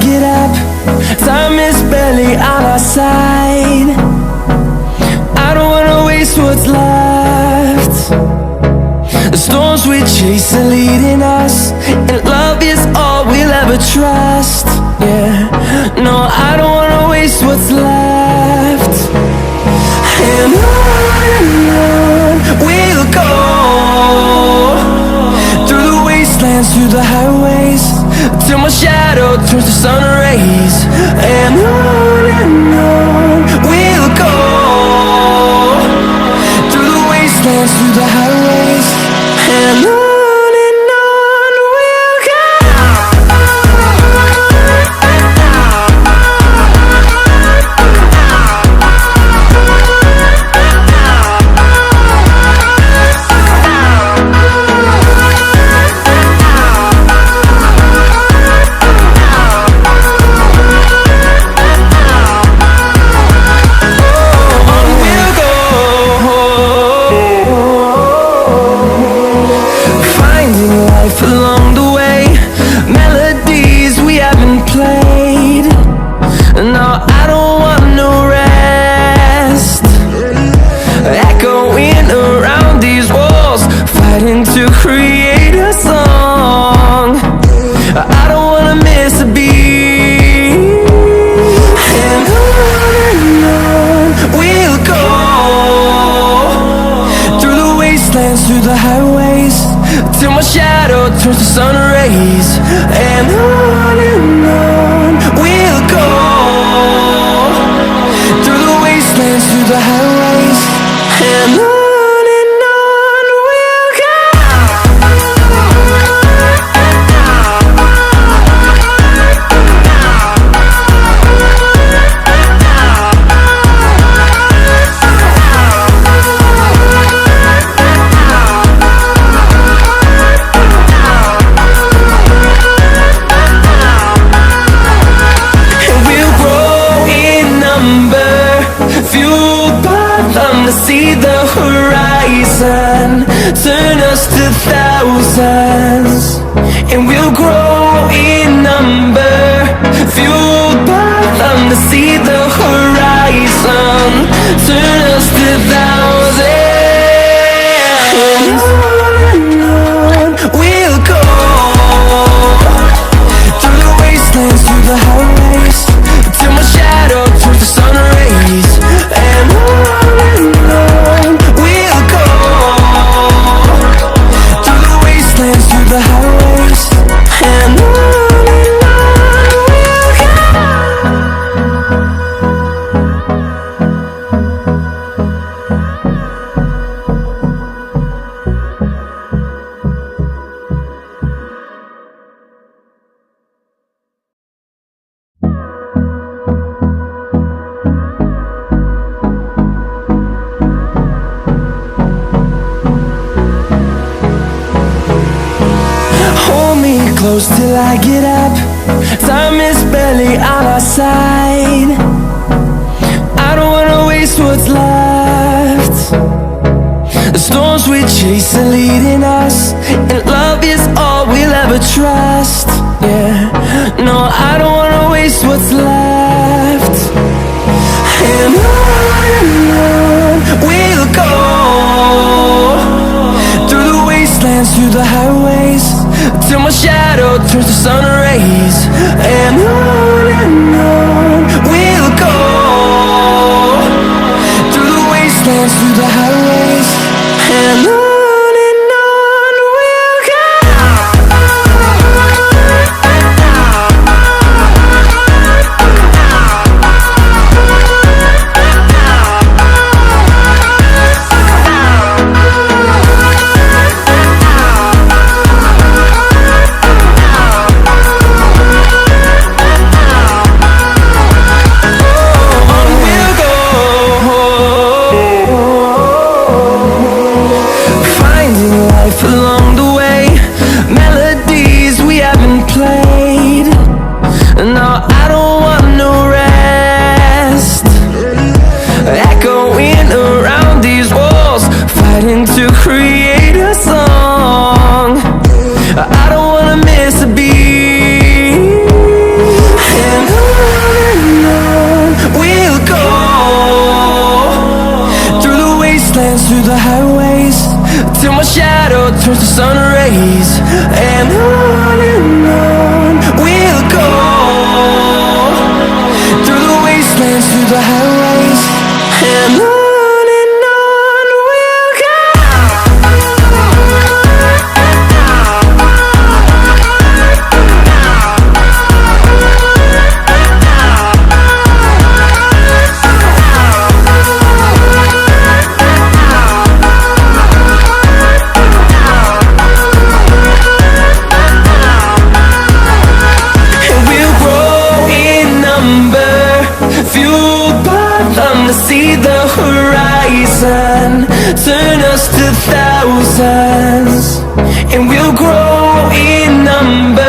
get up. Time is barely on our side. I don't wanna waste what's left. The storms we chase are leading us, and love is all we'll ever trust. Yeah, no, I don't wanna waste what's left. And on we'll go, through the wastelands, through the highways, till my shadow turns to sun rays. And on we'll go, through the wastelands, through the highways, and on we'll go. Along the way, melodies we haven't played. No, I don't want no rest. Echoing around these walls, fighting to create a song. I don't wanna miss a beat. And on we'll go, through the wastelands, through the highways, till my shadow turns to sun rays. And on we'll go, through the wastelands, through the highways, and on we'll go. To see the horizon, turn us to thousands, and we'll grow in number, fueled by them. To see the horizon, turn us to thousands. And on we'll go, through the wastelands, through the highways, till my shadow turns to sun rays. And on we'll go, through the wastelands, through the highways, and on we'll go. Close till I get up. Time is barely on our side. I don't wanna waste what's left. The storms we chase are leading us, and love is all we'll ever trust. Yeah, no, I don't wanna waste what's left. And on we'll go, through the wastelands, through the highways, till my shadow turns to sun rays. And on we'll go, through the wastelands, through the highways, and on we'll go. my shadow turns to sun rays, and on we'll go, through the wastelands, through the highways, and on we'll go. To see the horizon, turn us to thousands, and we'll grow in number.